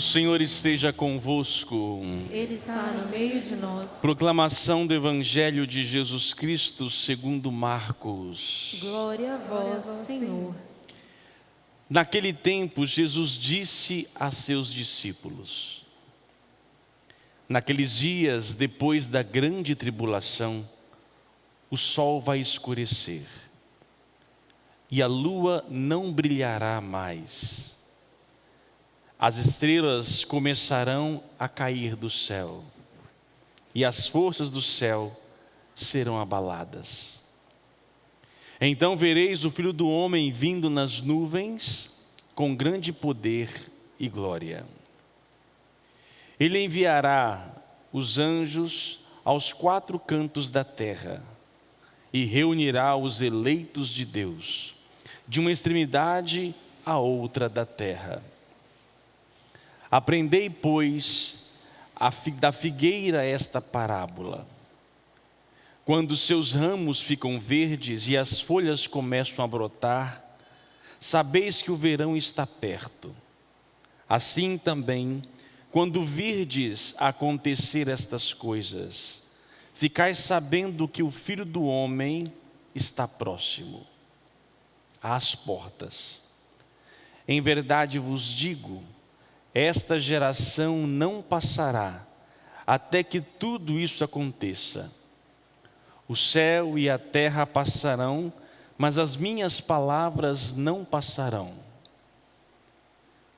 O Senhor esteja convosco. Ele está no meio de nós. Proclamação do Evangelho de Jesus Cristo segundo Marcos. Glória a vós, Senhor. Naquele tempo, Jesus disse a seus discípulos: naqueles dias, depois da grande tribulação, o sol vai escurecer e a lua não brilhará mais. As estrelas começarão a cair do céu e as forças do céu serão abaladas. Então vereis o Filho do Homem vindo nas nuvens com grande poder e glória. Ele enviará os anjos aos quatro cantos da terra e reunirá os eleitos de Deus, de uma extremidade à outra da terra. Aprendei, pois, da figueira esta parábola. Quando seus ramos ficam verdes e as folhas começam a brotar, sabeis que o verão está perto. Assim também, quando virdes acontecer estas coisas, ficais sabendo que o Filho do Homem está próximo, às portas. Em verdade vos digo, esta geração não passará, até que tudo isso aconteça. O céu e a terra passarão, mas as minhas palavras não passarão.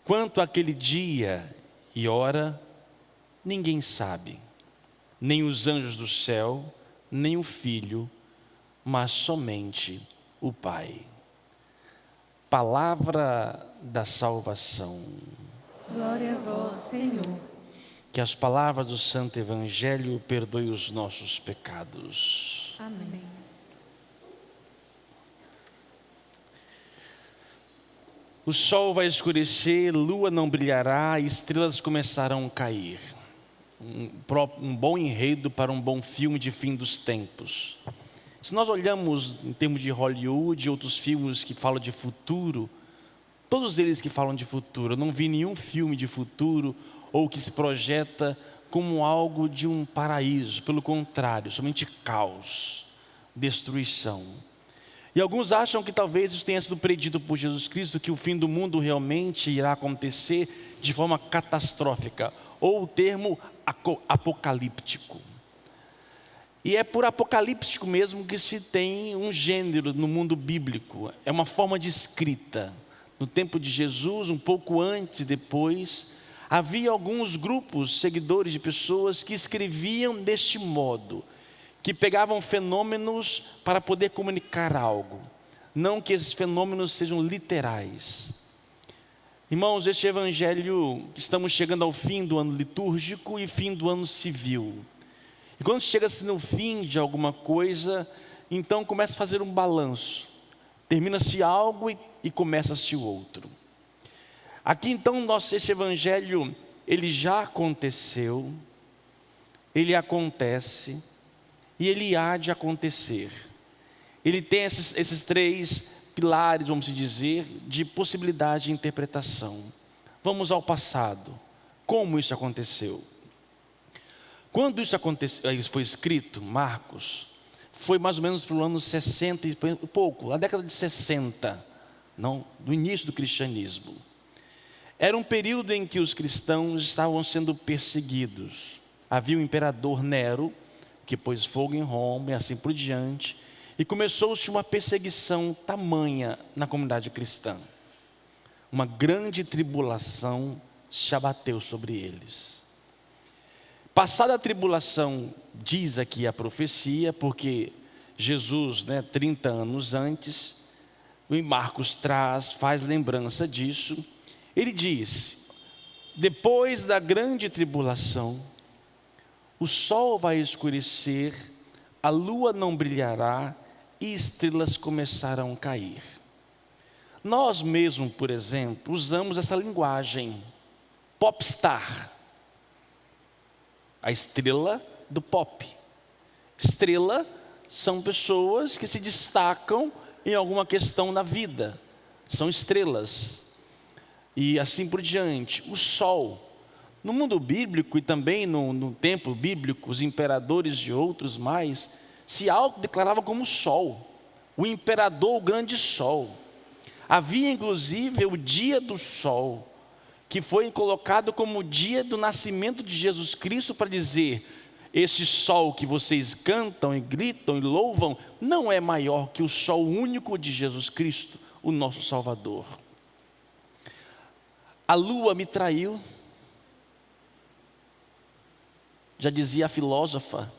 Quanto àquele dia e hora, ninguém sabe, nem os anjos do céu, nem o Filho, mas somente o Pai. Palavra da salvação. Glória a vós, Senhor. Que as palavras do Santo Evangelho perdoem os nossos pecados. Amém. O sol vai escurecer, lua não brilhará, estrelas começarão a cair. Um bom enredo para um bom filme de fim dos tempos. Se nós olhamos em termos de Hollywood e outros filmes que falam de futuro, todos eles que falam de futuro, eu não vi nenhum filme de futuro ou que se projeta como algo de um paraíso. Pelo contrário, somente caos, destruição. E alguns acham que talvez isso tenha sido predito por Jesus Cristo, que o fim do mundo realmente irá acontecer de forma catastrófica, ou o termo apocalíptico. E é por apocalíptico mesmo que se tem um gênero no mundo bíblico, é uma forma de escrita. No tempo de Jesus, um pouco antes e depois, havia alguns grupos, seguidores de pessoas que escreviam deste modo, que pegavam fenômenos para poder comunicar algo. Não que esses fenômenos sejam literais. Irmãos, este evangelho, estamos chegando ao fim do ano litúrgico e fim do ano civil. E quando chega-se no fim de alguma coisa, então começa a fazer um balanço. Termina-se algo e começa-se o outro. Aqui então, esse evangelho, ele já aconteceu, ele acontece e ele há de acontecer. Ele tem esses três pilares, vamos dizer, de possibilidade de interpretação. Vamos ao passado. Como isso aconteceu? Quando isso aconteceu, isso foi escrito, Marcos, foi mais ou menos pelo ano 60 e pouco, na década de 60, no início do cristianismo. Era um período em que os cristãos estavam sendo perseguidos. Havia o imperador Nero, que pôs fogo em Roma e assim por diante, e começou-se uma perseguição tamanha na comunidade cristã. Uma grande tribulação se abateu sobre eles. Passada a tribulação, diz aqui a profecia, porque Jesus, 30 anos antes, em Marcos faz lembrança disso, ele diz: depois da grande tribulação, o sol vai escurecer, a lua não brilhará e estrelas começarão a cair. Nós mesmos, por exemplo, usamos essa linguagem, popstar. A estrela do pop. Estrela são pessoas que se destacam em alguma questão na vida. São estrelas. E assim por diante. O sol No mundo bíblico e também no tempo bíblico, os imperadores e outros mais se autodeclaravam como sol, o imperador, o grande sol. Havia inclusive o dia do sol, que foi colocado como o dia do nascimento de Jesus Cristo, para dizer: esse sol que vocês cantam e gritam e louvam, não é maior que o sol único de Jesus Cristo, o nosso Salvador. A lua me traiu, já dizia a filósofa.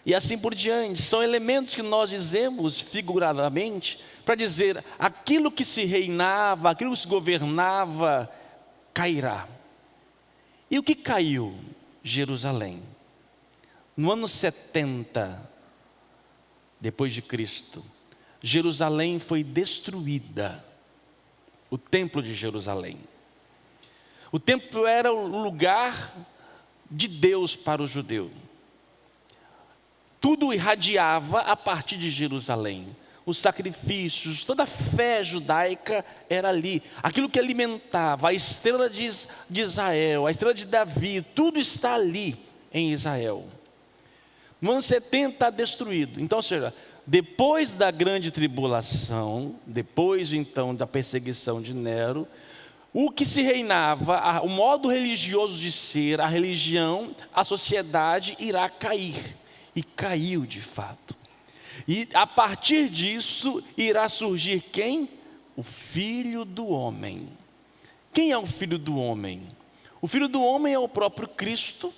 E assim por diante, são elementos que nós dizemos figuradamente para dizer: aquilo que se reinava, aquilo que se governava, cairá. E o que caiu? Jerusalém. No ano 70, depois de Cristo, Jerusalém foi destruída. O templo de Jerusalém. O templo era o lugar de Deus para o judeu. Tudo irradiava a partir de Jerusalém. Os sacrifícios, toda a fé judaica era ali. Aquilo que alimentava, a estrela de Israel, a estrela de Davi, tudo está ali em Israel. No ano 70 está destruído. Então, ou seja, depois da grande tribulação, depois então da perseguição de Nero, o que se reinava, o modo religioso de ser, a religião, a sociedade irá cair. E caiu de fato. E a partir disso irá surgir quem? O Filho do Homem. Quem é o Filho do Homem? O Filho do Homem é o próprio Cristo,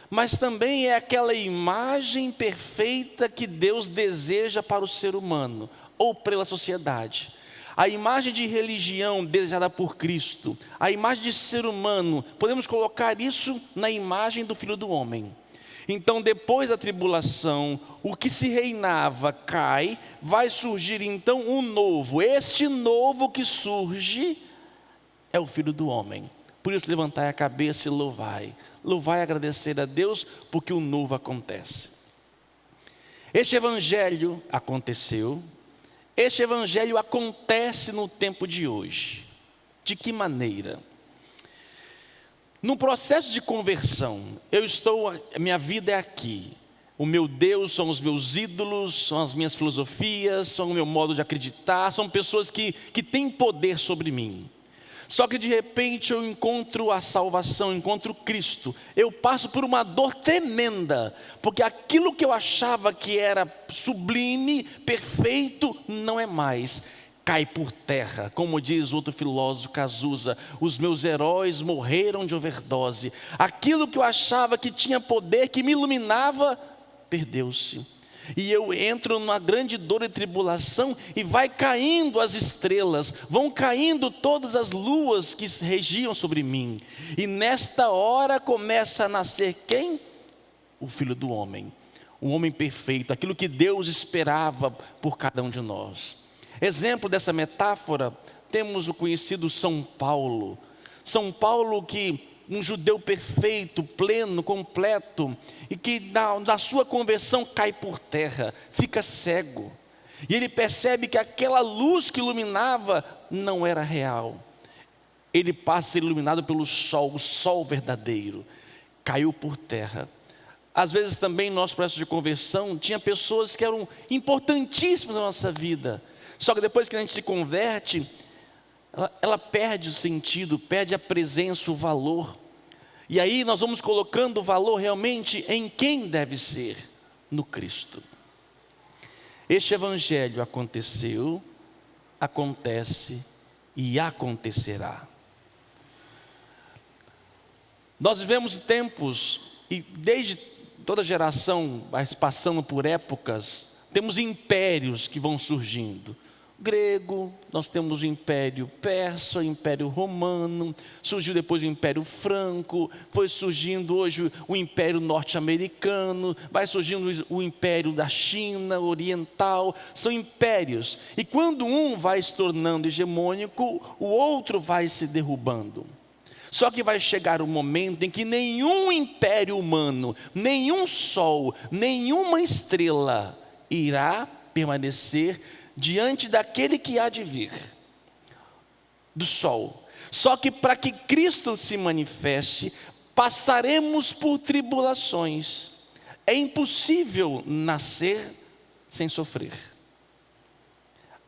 mas também é aquela imagem perfeita que Deus deseja para o ser humano, ou pela sociedade. A imagem de religião desejada por Cristo, a imagem de ser humano, podemos colocar isso na imagem do Filho do Homem. Então, depois da tribulação, o que se reinava cai, vai surgir então um novo. Este novo que surge é o Filho do Homem. Por isso, levantai a cabeça e louvai. Louvai e agradecer a Deus, porque o novo acontece. Este evangelho aconteceu. Este evangelho acontece no tempo de hoje. De que maneira? No processo de conversão, minha vida é aqui. O meu Deus são os meus ídolos, são as minhas filosofias, são o meu modo de acreditar, são pessoas que têm poder sobre mim. Só que de repente eu encontro a salvação, encontro Cristo. Eu passo por uma dor tremenda, porque aquilo que eu achava que era sublime, perfeito, não é mais. Cai por terra, como diz outro filósofo, Cazuza: os meus heróis morreram de overdose. Aquilo que eu achava que tinha poder, que me iluminava, perdeu-se. E eu entro numa grande dor e tribulação, e vai caindo as estrelas, vão caindo todas as luas que regiam sobre mim. E nesta hora começa a nascer quem? O Filho do Homem, o homem perfeito, aquilo que Deus esperava por cada um de nós. Exemplo dessa metáfora, temos o conhecido São Paulo. São Paulo, que um judeu perfeito, pleno, completo, e que na sua conversão cai por terra, fica cego. E ele percebe que aquela luz que iluminava não era real. Ele passa a ser iluminado pelo sol, o sol verdadeiro. Caiu por terra. Às vezes também no nosso processo de conversão, tinha pessoas que eram importantíssimas na nossa vida. Só que depois que a gente se converte, ela perde o sentido, perde a presença, o valor. E aí nós vamos colocando o valor realmente em quem deve ser, no Cristo. Este evangelho aconteceu, acontece e acontecerá. Nós vivemos tempos, e desde toda geração, passando por épocas, temos impérios que vão surgindo. Grego, nós temos o Império Persa, o Império Romano, surgiu depois o Império Franco, foi surgindo hoje o Império Norte-Americano, vai surgindo o Império da China, Oriental, são impérios. E quando um vai se tornando hegemônico, o outro vai se derrubando. Só que vai chegar um momento em que nenhum império humano, nenhum sol, nenhuma estrela irá permanecer diante daquele que há de vir, do sol. Só que para que Cristo se manifeste, passaremos por tribulações. É impossível nascer sem sofrer.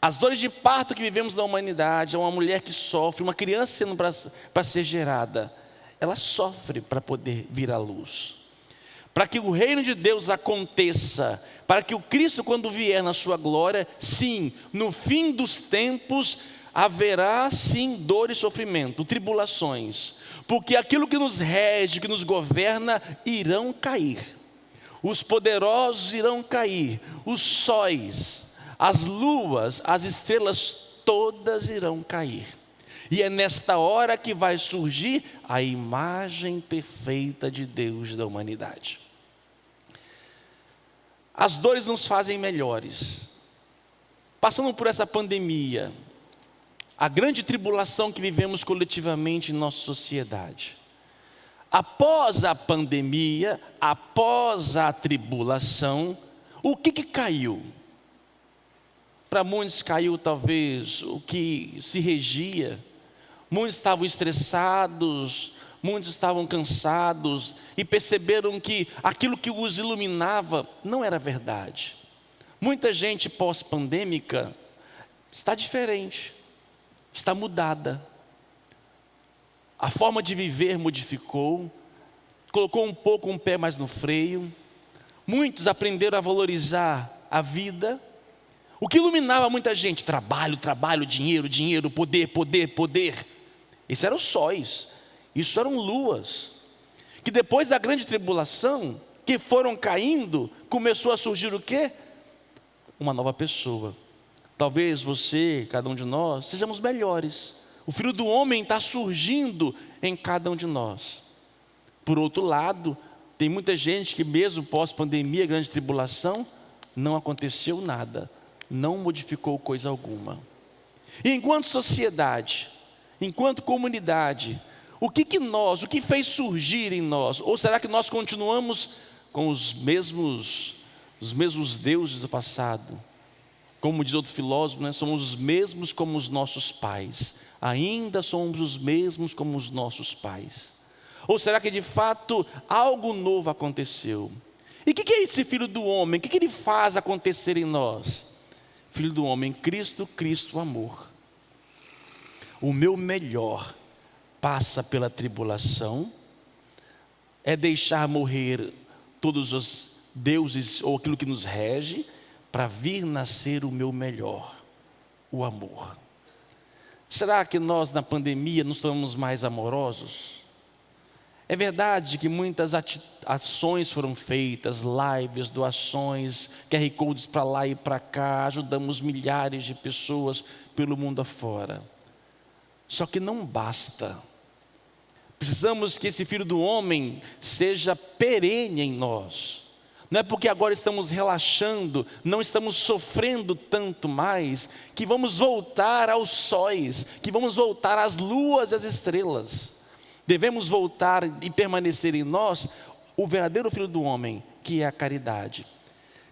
As dores de parto que vivemos na humanidade, uma mulher que sofre, uma criança sendo para ser gerada, ela sofre para poder vir à luz. Para que o reino de Deus aconteça, para que o Cristo, quando vier na sua glória, sim, no fim dos tempos, haverá sim dor e sofrimento, tribulações, porque aquilo que nos rege, que nos governa, irão cair. Os poderosos irão cair, os sóis, as luas, as estrelas, todas irão cair. E é nesta hora que vai surgir a imagem perfeita de Deus da humanidade. As dores nos fazem melhores. Passando por essa pandemia, a grande tribulação que vivemos coletivamente em nossa sociedade. Após a pandemia, após a tribulação, o que caiu? Para muitos caiu talvez o que se regia. Muitos estavam estressados, muitos estavam cansados e perceberam que aquilo que os iluminava não era verdade. Muita gente pós-pandêmica está diferente, está mudada. A forma de viver modificou, colocou um pouco um pé mais no freio. Muitos aprenderam a valorizar a vida. O que iluminava muita gente? Trabalho, trabalho, dinheiro, dinheiro, poder, poder, poder. Esses eram sóis, isso eram luas. Que depois da grande tribulação, que foram caindo, começou a surgir o quê? Uma nova pessoa. Talvez você, cada um de nós, sejamos melhores. O Filho do Homem está surgindo em cada um de nós. Por outro lado, tem muita gente que mesmo pós-pandemia, grande tribulação, não aconteceu nada, não modificou coisa alguma. E enquanto sociedade, enquanto comunidade, o que fez surgir em nós? Ou será que nós continuamos com os mesmos deuses do passado? Como diz outro filósofo, né? Somos os mesmos como os nossos pais. Ainda somos os mesmos como os nossos pais. Ou será que de fato algo novo aconteceu? E o que é esse Filho do Homem? O que ele faz acontecer em nós? Filho do Homem, Cristo, Cristo, amor. O meu melhor passa pela tribulação, é deixar morrer todos os deuses ou aquilo que nos rege, para vir nascer o meu melhor, o amor. Será que nós na pandemia nos tornamos mais amorosos? É verdade que muitas ações foram feitas, lives, doações, QR Codes para lá e para cá, ajudamos milhares de pessoas pelo mundo afora. Só que não basta. Precisamos que esse Filho do Homem seja perene em nós. Não é porque agora estamos relaxando, não estamos sofrendo tanto mais, que vamos voltar aos sóis, que vamos voltar às luas e às estrelas. Devemos voltar e permanecer em nós o verdadeiro Filho do Homem, que é a caridade.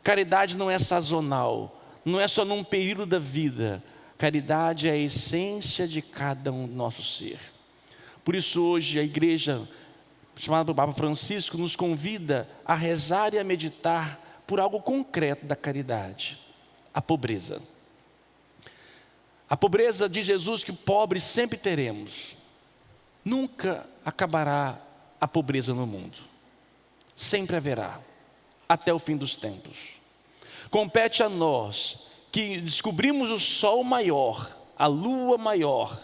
Caridade não é sazonal, não é só num período da vida. Caridade é a essência de cada um do nosso ser. Por isso hoje a igreja, chamada pelo Papa Francisco, nos convida a rezar e a meditar por algo concreto da caridade: a pobreza. A pobreza, diz Jesus, que pobres sempre teremos. Nunca acabará a pobreza no mundo. Sempre haverá, até o fim dos tempos. Compete a nós, que descobrimos o sol maior, a lua maior,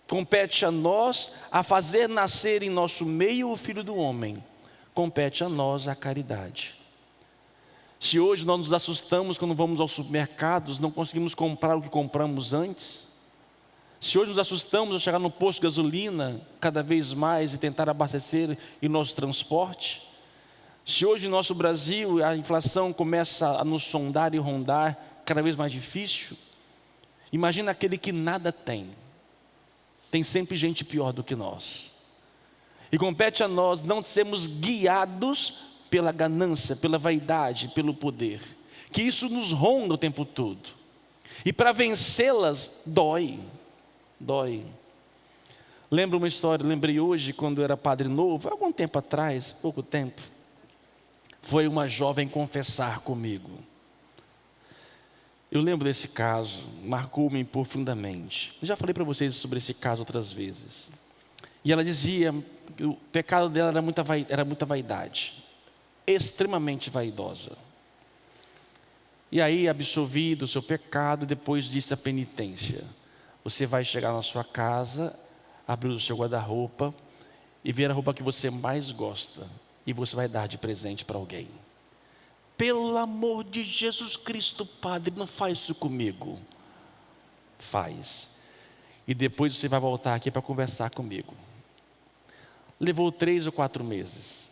compete a nós a fazer nascer em nosso meio o Filho do Homem. Compete a nós a caridade. Se hoje nós nos assustamos quando vamos aos supermercados, não conseguimos comprar o que compramos antes. Se hoje nos assustamos ao chegar no posto de gasolina cada vez mais e tentar abastecer em nosso transporte. Se hoje no nosso Brasil a inflação começa a nos sondar e rondar cada vez mais difícil, imagina aquele que nada tem. Tem sempre gente pior do que nós. E compete a nós não sermos guiados pela ganância, pela vaidade, pelo poder. Que isso nos ronda o tempo todo. E para vencê-las, dói. Lembro uma história, lembrei hoje, quando eu era padre novo, algum tempo atrás, pouco tempo, foi uma jovem confessar comigo. Eu lembro desse caso, marcou-me profundamente. Eu já falei para vocês sobre esse caso outras vezes. E ela dizia que o pecado dela era muita vaidade, extremamente vaidosa. E aí, absolvi do seu pecado, depois disse a penitência: você vai chegar na sua casa, abrir o seu guarda-roupa e ver a roupa que você mais gosta, e você vai dar de presente para alguém. Pelo amor de Jesus Cristo, padre, não faz isso comigo. Faz. E depois você vai voltar aqui para conversar comigo. Levou 3 ou 4 meses.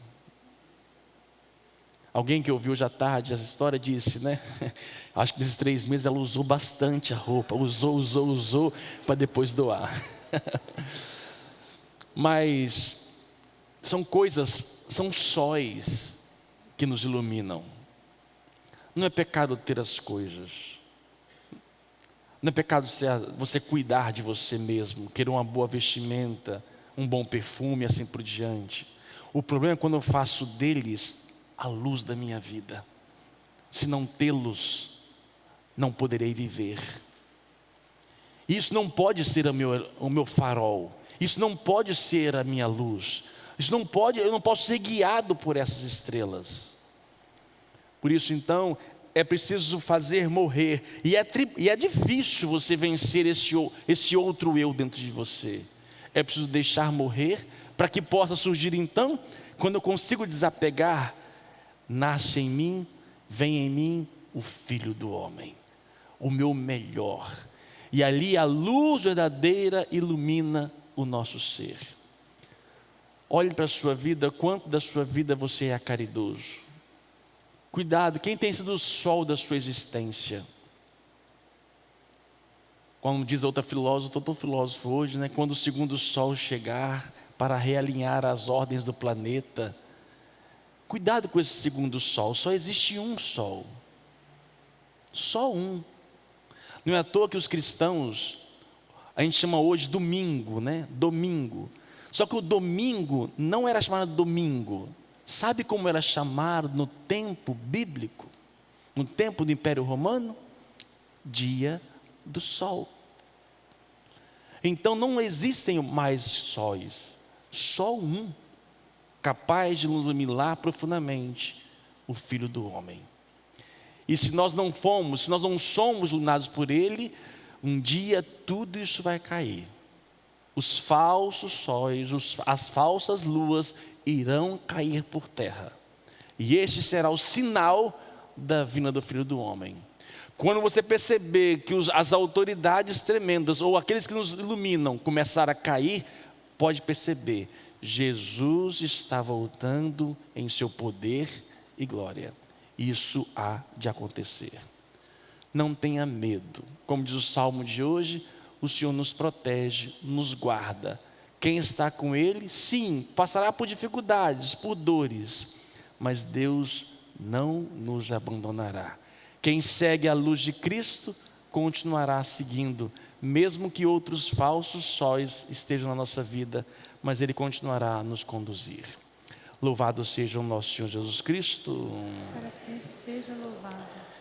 Alguém que ouviu hoje à tarde essa história disse, né? Acho que nesses 3 meses ela usou bastante a roupa. Usou, para depois doar. Mas são coisas, são sóis que nos iluminam. Não é pecado ter as coisas. Não é pecado você cuidar de você mesmo, querer uma boa vestimenta, um bom perfume, assim por diante. O problema é quando eu faço deles a luz da minha vida. Se não tê-los, não poderei viver. Isso não pode ser o meu farol. Isso não pode ser a minha luz. Eu não posso ser guiado por essas estrelas. Por isso, então, é preciso fazer morrer. E é difícil você vencer esse outro eu dentro de você. É preciso deixar morrer, para que possa surgir então, quando eu consigo desapegar, nasce em mim, vem em mim o Filho do Homem, o meu melhor. E ali a luz verdadeira ilumina o nosso ser. Olhe para a sua vida, quanto da sua vida você é caridoso. Cuidado, quem tem sido o sol da sua existência? Como diz outra filósofa, outro filósofo hoje, né? Quando o segundo sol chegar para realinhar as ordens do planeta. Cuidado com esse segundo sol, só existe um sol. Só um. Não é à toa que os cristãos, a gente chama hoje domingo, né? Domingo. Só que o domingo não era chamado domingo. Sabe como era chamado no tempo bíblico? No tempo do Império Romano? Dia do sol. Então não existem mais sóis. Só um, capaz de nos iluminar profundamente, o Filho do Homem. E se nós não somos iluminados por Ele, um dia tudo isso vai cair. Os falsos sóis, as falsas luas irão cair por terra. E este será o sinal da vinda do Filho do Homem. Quando você perceber que as autoridades tremendas, ou aqueles que nos iluminam, começarem a cair, pode perceber, Jesus está voltando em seu poder e glória. Isso há de acontecer. Não tenha medo. Como diz o Salmo de hoje, o Senhor nos protege, nos guarda. Quem está com Ele, sim, passará por dificuldades, por dores, mas Deus não nos abandonará. Quem segue a luz de Cristo, continuará seguindo, mesmo que outros falsos sóis estejam na nossa vida, mas Ele continuará a nos conduzir. Louvado seja o nosso Senhor Jesus Cristo. Para sempre seja louvado.